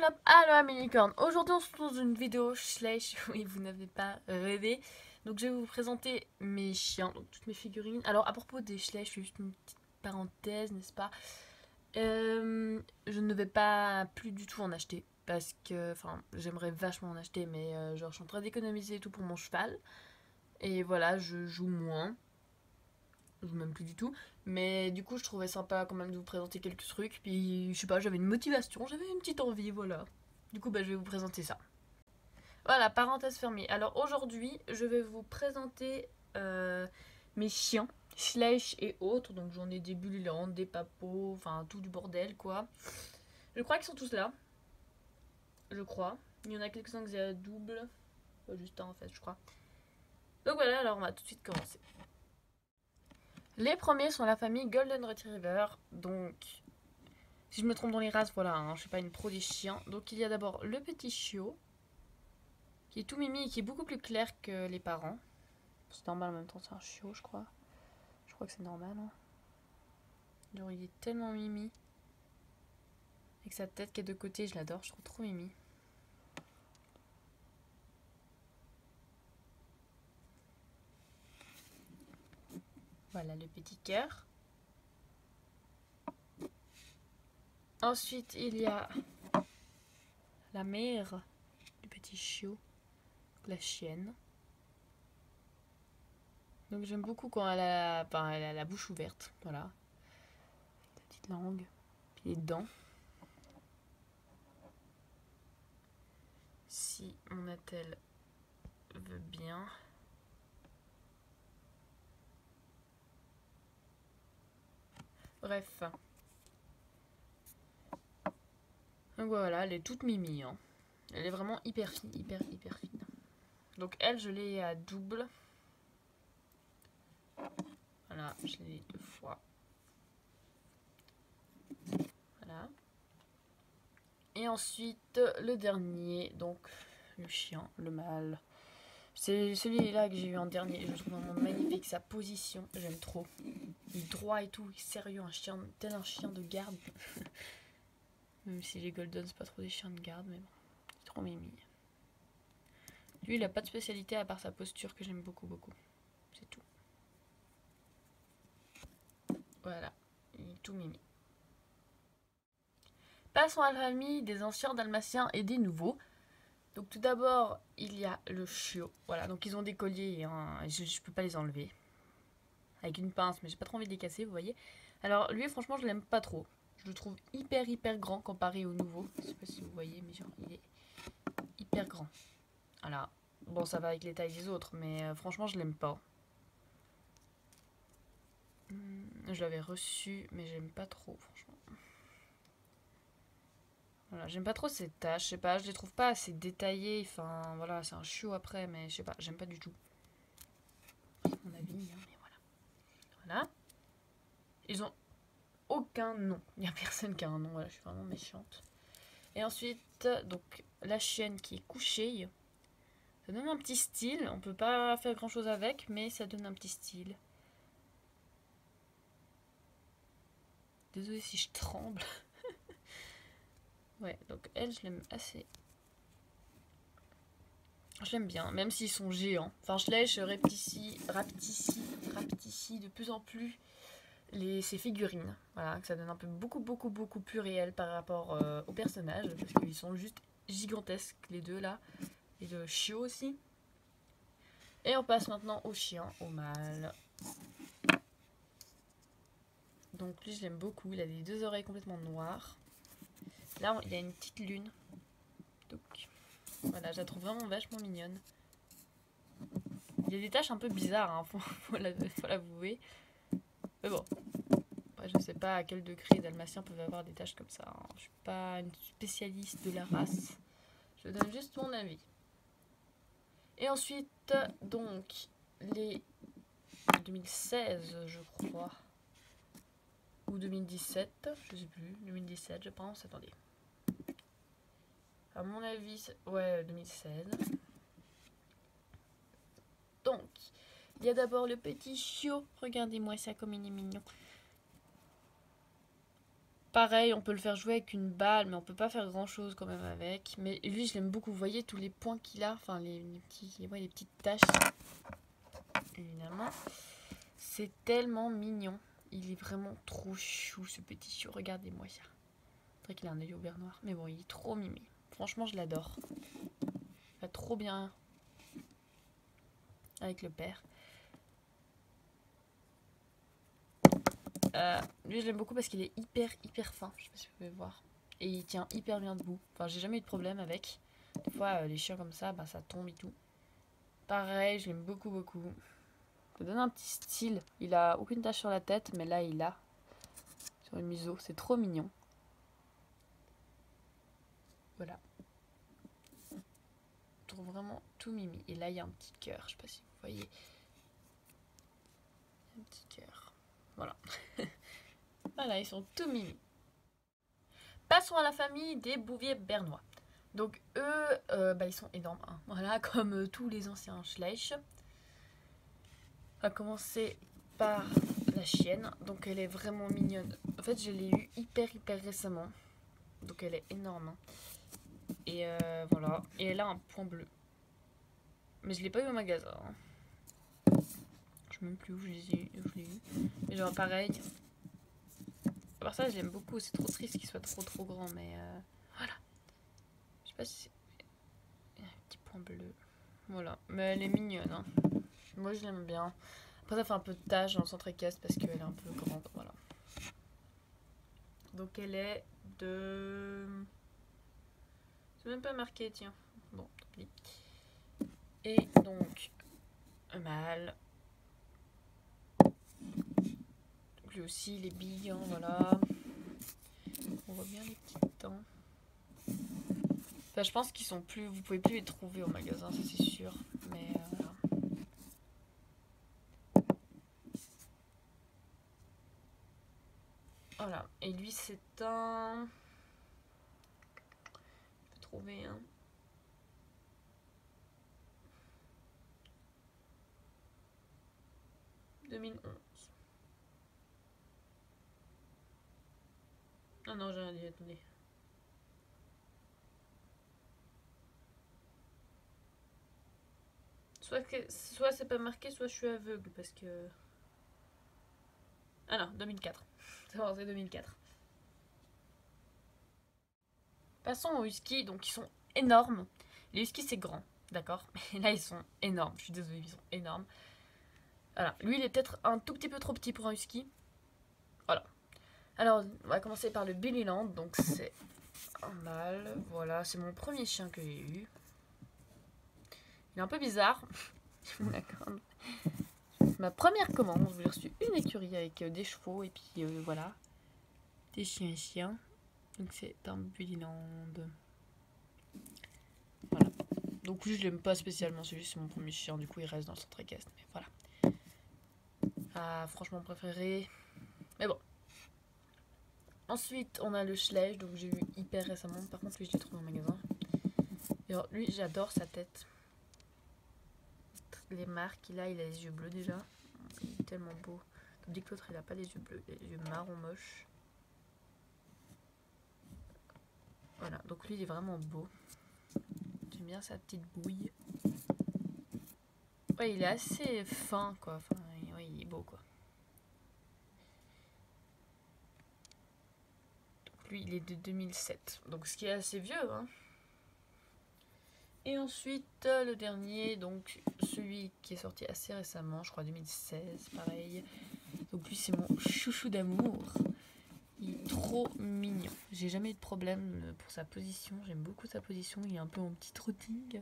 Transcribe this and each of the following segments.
Flop, alors Minicorn. Aujourd'hui on se retrouve dans une vidéo slash, oui vous n'avez pas rêvé. Donc je vais vous présenter mes chiens, donc toutes mes figurines. Alors à propos des slash, juste une petite parenthèse, n'est-ce pas. Je ne vais pas plus du tout en acheter. Parce que, enfin, j'aimerais vachement en acheter, mais genre je suis en train d'économiser et tout pour mon cheval. Et voilà, je joue moins. Je joue même plus du tout. Mais du coup je trouvais sympa quand même de vous présenter quelques trucs. Puis je sais pas, j'avais une motivation, j'avais une petite envie, voilà. Du coup, je vais vous présenter ça. Voilà, parenthèse fermée. Alors aujourd'hui, je vais vous présenter mes chiens, slash et autres. Donc j'en ai des bululans, des papos, enfin tout du bordel quoi. Je crois qu'ils sont tous là. Je crois. Il y en a quelques-uns que j'ai à double. Pas juste un en fait, je crois. Donc voilà, alors on va tout de suite commencer. Les premiers sont la famille Golden Retriever. Donc, si je me trompe dans les races, voilà, hein, je suis pas une pro des chiens. Donc il y a d'abord le petit chiot, qui est tout mimi et qui est beaucoup plus clair que les parents. C'est normal en même temps, c'est un chiot, je crois. Je crois que c'est normal. Hein. Genre, il est tellement mimi. Avec sa tête qui est de côté, je l'adore, je trouve trop mimi. Voilà le petit cœur. Ensuite, il y a la mère du petit chiot, la chienne. Donc j'aime beaucoup quand elle a la bouche ouverte, voilà. La petite langue, puis les dents. Si mon attelle veut bien. Bref. Donc voilà, elle est toute mimi. Hein. Elle est vraiment hyper fine, hyper fine. Donc elle, je l'ai à double. Voilà, je l'ai 2 fois. Voilà. Et ensuite, le dernier, donc le chien, le mâle. C'est celui-là que j'ai eu en dernier. Je le trouve vraiment magnifique, sa position, j'aime trop. Il est droit et tout, sérieux, un chien, tel un chien de garde. Même si les Golden, c'est pas trop des chiens de garde, mais bon, c'est trop mimi. Lui, il a pas de spécialité à part sa posture que j'aime beaucoup. C'est tout. Voilà, il est tout mimi. Passons à la famille des anciens dalmatiens et des nouveaux. Donc tout d'abord, il y a le chiot. Voilà, donc ils ont des colliers, hein, je peux pas les enlever. Avec une pince, mais j'ai pas trop envie de les casser, vous voyez. Alors lui, franchement, je l'aime pas trop. Je le trouve hyper grand comparé au nouveau. Je sais pas si vous voyez, mais genre, il est hyper grand. Voilà. Bon, ça va avec les tailles des autres, mais franchement, je l'aime pas. Je l'avais reçu, mais j'aime pas trop, franchement. Voilà, j'aime pas trop ces taches, je sais pas, je les trouve pas assez détaillées. Enfin, voilà, c'est un chiot après, mais je sais pas, j'aime pas du tout. C'est mon avis, hein, mais voilà. Voilà. Ils ont aucun nom. Il y a personne qui a un nom, voilà, je suis vraiment méchante. Et ensuite, donc, la chienne qui est couchée. Ça donne un petit style. On peut pas faire grand chose avec, mais ça donne un petit style. Désolée si je tremble. Ouais, donc elle, je l'aime assez. Je l'aime bien, même s'ils sont géants. Enfin, je rapetissent de plus en plus ces figurines. Voilà, que ça donne un peu beaucoup plus réel par rapport aux personnages. Parce qu'ils sont juste gigantesques, les deux là. Et le chiot aussi. Et on passe maintenant au chien, au mâle. Donc lui, je l'aime beaucoup. Il a les 2 oreilles complètement noires. Là, il y a une petite lune. Donc voilà, je la trouve vraiment vachement mignonne. Il y a des taches un peu bizarres, hein, faut l'avouer. Mais bon, après, je sais pas à quel degré les dalmatiens peuvent avoir des taches comme ça. Hein. Je suis pas une spécialiste de la race. Je donne juste mon avis. Et ensuite, donc, les 2016, je crois. Ou 2017, je sais plus. 2017, je pense. Attendez. À mon avis, ouais, 2016. Donc, il y a d'abord le petit chiot. Regardez-moi ça comme il est mignon. Pareil, on peut le faire jouer avec une balle, mais on peut pas faire grand chose quand même avec. Mais lui, je l'aime beaucoup. Vous voyez tous les points qu'il a, enfin les petites taches, évidemment. C'est tellement mignon. Il est vraiment trop chou, ce petit chou. Regardez-moi ça. C'est vrai qu'il a un œil au vert noir. Mais bon, il est trop mimi. Franchement, je l'adore. Il va trop bien avec le père. Lui, je l'aime beaucoup parce qu'il est hyper fin. Je sais pas si vous pouvez voir. Et il tient hyper bien debout. Enfin, j'ai jamais eu de problème avec. Des fois, les chiens comme ça, bah, ça tombe et tout. Pareil, je l'aime beaucoup. Ça donne un petit style. Il a aucune tache sur la tête, mais là, il a sur le museau. C'est trop mignon. Voilà. Je trouve vraiment tout mimi. Et là, il y a un petit cœur. Je sais pas si vous voyez. Un petit cœur. Voilà. Voilà, ils sont tout mimi. Passons à la famille des bouviers bernois. Donc eux, ils sont énormes. Hein. Voilà, comme tous les anciens Schleich. On va commencer par la chienne. Donc elle est vraiment mignonne. En fait, je l'ai eue hyper récemment. Donc elle est énorme. Hein. Et voilà. Et elle a un point bleu. Mais je l'ai pas eu au magasin. Hein. Je sais même plus où je l'ai eu. Mais genre pareil. À part ça, je l'aime beaucoup. C'est trop triste qu'il soit trop grand. Mais voilà. Je sais pas si c'est... Il y a un petit point bleu. Voilà. Mais elle est mignonne. Hein. Moi, je l'aime bien. Après, ça fait un peu de tache dans le centre équestre parce qu'elle est un peu grande. Voilà. Donc, elle est de... C'est même pas marqué, tiens. Bon, tant pis. Et donc, un mâle. Donc, lui aussi, il est big, hein, voilà. On voit bien les petits dents. Enfin, je pense qu'ils sont plus... Vous pouvez plus les trouver au magasin, ça c'est sûr. Mais voilà. Voilà. Et lui, c'est un... Je peux trouver un... 2011. Ah non, j'ai rien dit, attendez. Soit c'est pas marqué, soit je suis aveugle parce que... Ah non, 2004. C'est bon, c'est 2004. Passons aux huskies, donc ils sont énormes. Les huskies c'est grand, d'accord. Mais là ils sont énormes, je suis désolée, ils sont énormes. Voilà, lui il est peut-être un tout petit peu trop petit pour un husky. Voilà. Alors on va commencer par le Billyland, donc c'est un mâle. Voilà, c'est mon premier chien que j'ai eu. Il est un peu bizarre. D'accord. Ma première commande, j'ai reçu une écurie avec des chevaux et puis voilà. Des chiens. Donc c'est un Billyland. Voilà. Donc lui je l'aime pas spécialement, c'est juste mon premier chien, du coup il reste dans le centre équestre. Mais voilà. Ah, franchement préféré. Mais bon. Ensuite on a le Schleich, donc j'ai eu hyper récemment. Par contre lui je l'ai trouvé en magasin. Et alors, lui j'adore sa tête. Les marques qu'il a, il a les yeux bleus déjà. Il est tellement beau. Tandis que l'autre il a pas les yeux bleus, il a les yeux marron moches. Voilà, donc lui il est vraiment beau. J'aime bien sa petite bouille. Ouais, il est assez fin quoi. Enfin, ouais, il est beau quoi. Donc lui il est de 2007. Donc ce qui est assez vieux hein. Et ensuite le dernier, donc celui qui est sorti assez récemment, je crois 2016, pareil. Donc lui c'est mon chouchou d'amour. Il est trop mignon. J'ai jamais eu de problème pour sa position. J'aime beaucoup sa position. Il est un peu en petit trotting.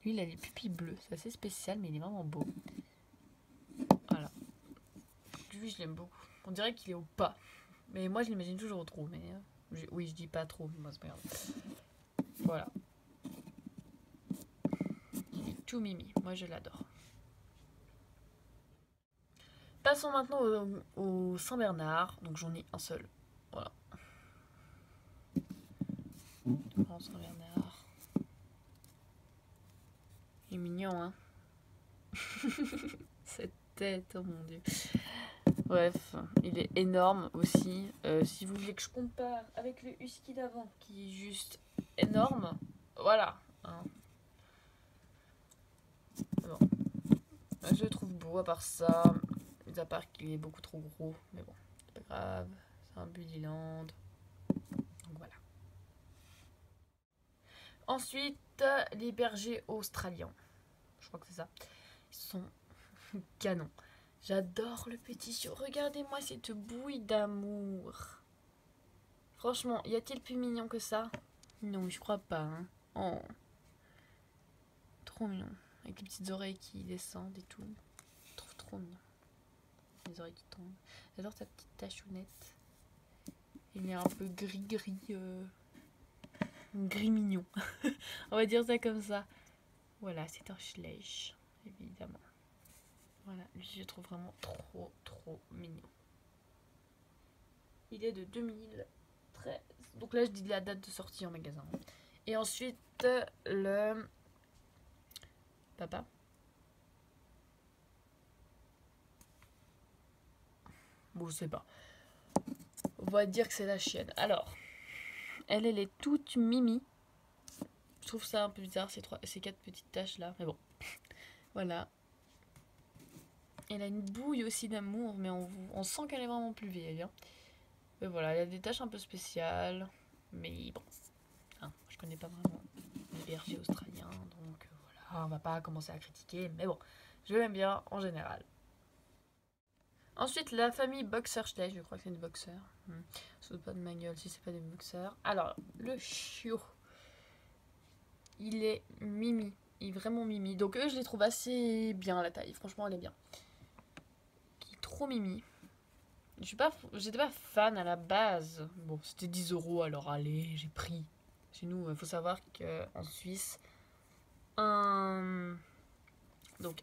Lui, il a les pupilles bleues. C'est assez spécial, mais il est vraiment beau. Voilà. Lui, je l'aime beaucoup. On dirait qu'il est au pas. Mais moi, je l'imagine toujours au trop. Mais oui, je dis pas trop. Mais moi, c'est pas grave. Voilà. Il est tout mimi. Moi, je l'adore. Passons maintenant au Saint-Bernard. Donc, j'en ai un seul. Voilà. Grand Saint-Bernard. Il est mignon, hein. Cette tête, oh mon dieu. Bref, il est énorme aussi. Si vous voulez que je compare avec le husky d'avant, qui est juste énorme, voilà. Hein. Bon. Je le trouve beau à part ça. Mis à part qu'il est beaucoup trop gros. Mais bon, c'est pas grave. C'est un Bullyland. Donc voilà. Ensuite, les bergers australiens. Je crois que c'est ça. Ils sont canons. J'adore le petit chiot. Regardez-moi cette bouille d'amour. Franchement, y a-t-il plus mignon que ça? Non, je crois pas. Hein. Oh. Trop mignon. Avec les petites oreilles qui descendent et tout. Trop mignon. Les oreilles qui tombent. J'adore sa petite tachounette. Il est un peu gris-gris. Gris mignon. On va dire ça comme ça. Voilà, c'est un Schleich, évidemment. Voilà, lui je trouve vraiment trop mignon. Il est de 2013. Donc là je dis la date de sortie en magasin. Et ensuite le papa. Bon, je sais pas. On va dire que c'est la chienne. Alors, elle est toute mimi. Je trouve ça un peu bizarre, ces 4 petites taches là. Mais bon, voilà. Elle a une bouille aussi d'amour, mais on sent qu'elle est vraiment plus vieille. Hein. Mais voilà, elle a des taches un peu spéciales. Mais bon, hein, je connais pas vraiment les bergers australiens, donc voilà, on va pas commencer à critiquer. Mais bon, je l'aime bien en général. Ensuite, la famille Boxer Schleich, je crois que c'est des boxers. Ça doit pas de ma gueule si c'est pas des boxers. Alors, le chiot, il est mimi. Il est vraiment mimi. Donc eux, je les trouve assez bien à la taille. Franchement, elle est bien. Qui est trop mimi. J'étais pas fan à la base. Bon, c'était 10 euros, alors allez, j'ai pris. Chez nous, il faut savoir qu'en Suisse, donc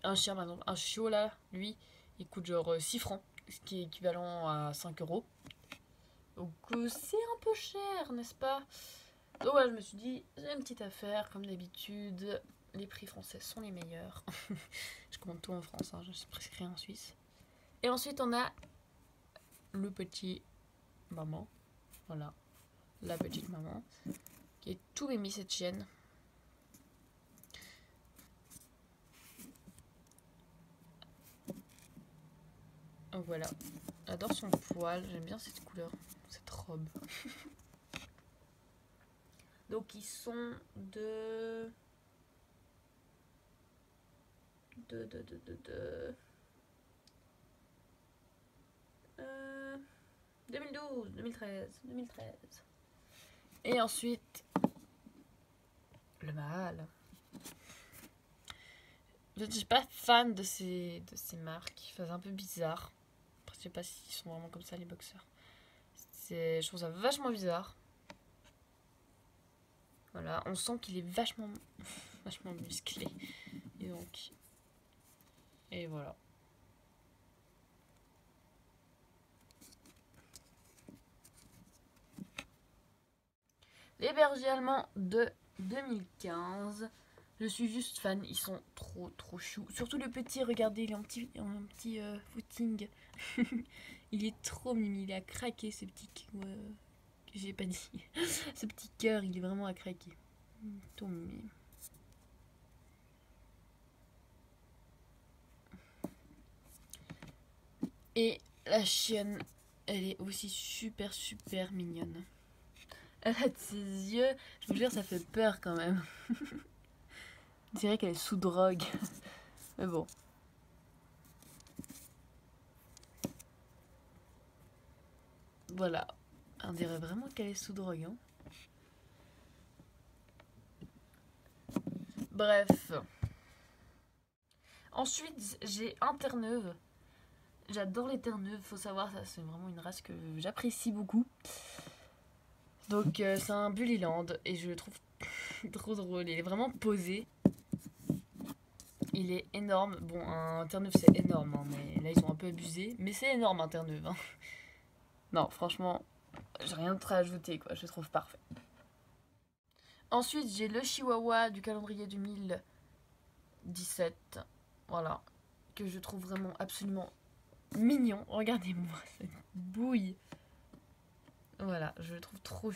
un chien, par exemple, un chiot là, lui, il coûte genre 6 francs, ce qui est équivalent à 5 euros. Donc c'est un peu cher, n'est-ce pas? Donc voilà, je me suis dit, c'est une petite affaire, comme d'habitude. Les prix français sont les meilleurs. Je commande tout en France, hein, je suis presque rien en Suisse. Et ensuite, on a le petit maman. Voilà, la petite maman. Qui est tout mimi, cette chienne. Donc voilà, j'adore son poil, j'aime bien cette couleur, cette robe. Donc ils sont de 2012, 2013. Et ensuite, le mâle. Je ne suis pas fan de ces marques, ils font un peu bizarre. Après, je sais pas s'ils sont vraiment comme ça, les boxeurs. Je trouve ça vachement bizarre. Voilà, on sent qu'il est vachement musclé. Et donc... Et voilà. Les bergers allemands de 2015. Je suis juste fan, ils sont trop choux. Surtout le petit, regardez, il est en petit footing. Il est trop mimi, il a craqué ce petit que j'ai pas dit. Ce petit cœur, il est vraiment à craquer. Tout mimi. Et la chienne, elle est aussi super mignonne. Elle a de ses yeux, je vous jure, ça fait peur quand même. Je dirais qu'elle est sous drogue. Mais bon. Voilà. On dirait vraiment qu'elle est sous drogue. Hein. Bref. Ensuite, j'ai un Terre-Neuve. J'adore les Terre-Neuves, faut savoir, ça c'est vraiment une race que j'apprécie beaucoup. Donc c'est un Bullyland et je le trouve trop drôle. Il est vraiment posé. Il est énorme. Bon, un Terre-Neuve c'est énorme, hein, mais là ils ont un peu abusé. Mais c'est énorme un Terre-Neuve. Hein. Non, franchement, j'ai rien d'autre à ajouter, quoi. Je le trouve parfait. Ensuite, j'ai le Chihuahua du calendrier 2017. Voilà. Que je trouve vraiment absolument mignon. Regardez-moi cette bouille. Voilà, je le trouve trop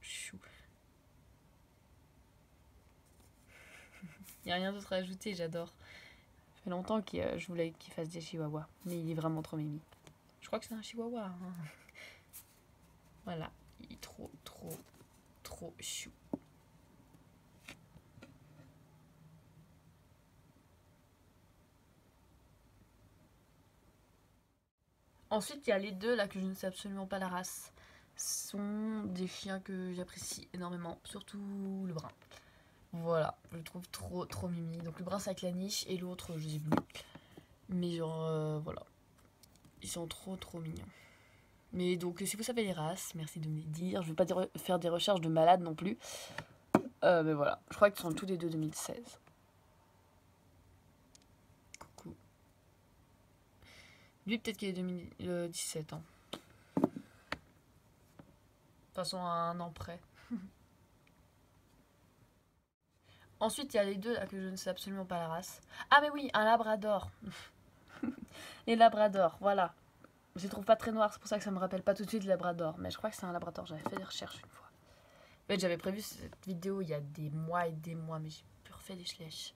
chou. Il n'y a rien d'autre à ajouter, j'adore. Ça fait longtemps que je voulais qu'il fasse des chihuahuas, mais il est vraiment trop mimi. Je crois que c'est un chihuahua. Hein. Voilà, il est trop chou. Ensuite, il y a les deux là que je ne sais absolument pas la race. Ce sont des chiens que j'apprécie énormément, surtout le brun. Voilà, je le trouve trop mimi. Donc le brun c'est avec la niche et l'autre je sais plus. Mais genre voilà. Ils sont trop mignons. Mais donc si vous savez les races, merci de me les dire. Je vais pas faire des recherches de malade non plus. Mais voilà, je crois qu'ils sont tous les deux 2016. Coucou. Lui peut-être qu'il est 2017 ans. De toute façon à un an près. Ensuite, il y a les deux là que je ne sais absolument pas la race. Ah mais oui, un labrador. Les labradors, voilà. Je les trouve pas très noirs, c'est pour ça que ça me rappelle pas tout de suite labrador. Mais je crois que c'est un labrador, j'avais fait des recherches une fois. En fait, j'avais prévu cette vidéo il y a des mois et des mois, mais j'ai plus refait des schlèches.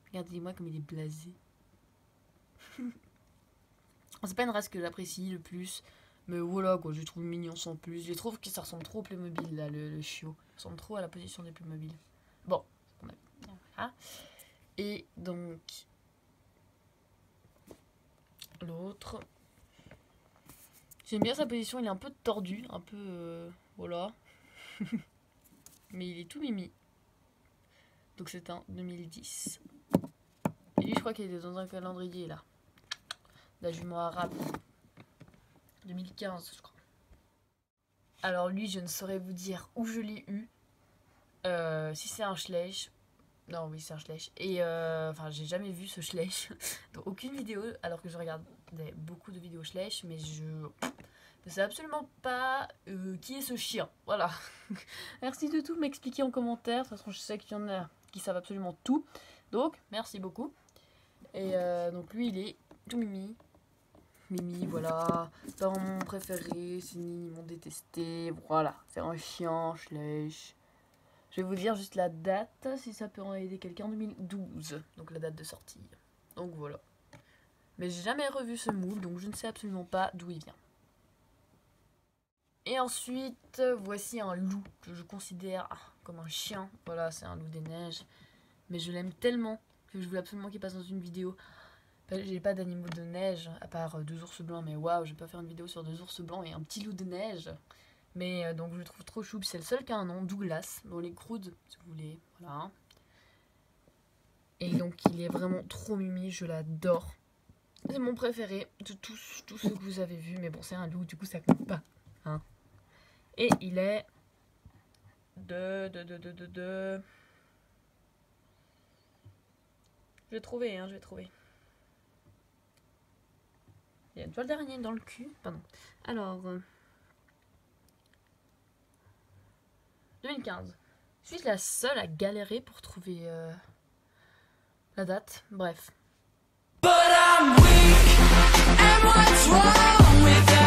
Regardez-moi comme il est blasé. C'est pas une race que j'apprécie le plus. Mais voilà quoi, je les trouve mignons sans plus. Je les trouve que ça ressemble trop au Playmobil là, le chiot. Ça ressemble trop à la position des Playmobil. Bon. Voilà. Et donc l'autre, j'aime bien sa position, il est un peu tordu, un peu voilà. Mais il est tout mimi. Donc c'est un 2010. Et lui je crois qu'il est dans un calendrier là. La jument arabe. 2015 je crois. Alors lui je ne saurais vous dire où je l'ai eu. Si c'est un Schleich. Non, oui, c'est un Schleich. Et enfin, j'ai jamais vu ce Schleich dans aucune vidéo, alors que je regardais beaucoup de vidéos Schleich, mais je ne sais absolument pas qui est ce chien. Voilà. Merci de tout m'expliquer en commentaire. De toute façon, je sais qu'il y en a qui savent absolument tout. Donc, merci beaucoup. Et donc, lui, il est tout mimi. Mimi, voilà. C'est mon préféré. Sini, ils m'ont détesté. Voilà. C'est un chien, Schleich. Je vais vous dire juste la date, si ça peut en aider quelqu'un, 2012, donc la date de sortie. Donc voilà. Mais j'ai jamais revu ce moule, donc je ne sais absolument pas d'où il vient. Et ensuite, voici un loup que je considère comme un chien. Voilà, c'est un loup des neiges. Mais je l'aime tellement que je voulais absolument qu'il passe dans une vidéo. J'ai pas d'animaux de neige, à part 2 ours blancs, mais waouh, je vais pas faire une vidéo sur 2 ours blancs et un petit loup de neige. Mais donc je le trouve trop chou, c'est le seul qui a un nom, Douglas, dans les Croods, si vous voulez, voilà. Et donc il est vraiment trop mimi, je l'adore. C'est mon préféré de tous ceux que vous avez vus, mais bon c'est un loup, du coup ça compte pas. Hein. Et il est Je vais trouver, je vais trouver. Il y a une toile d'araignée dans le cul, pardon. Alors... 2015. Je suis la seule à galérer pour trouver la date. Bref. But I'm weak, and what's wrong with that?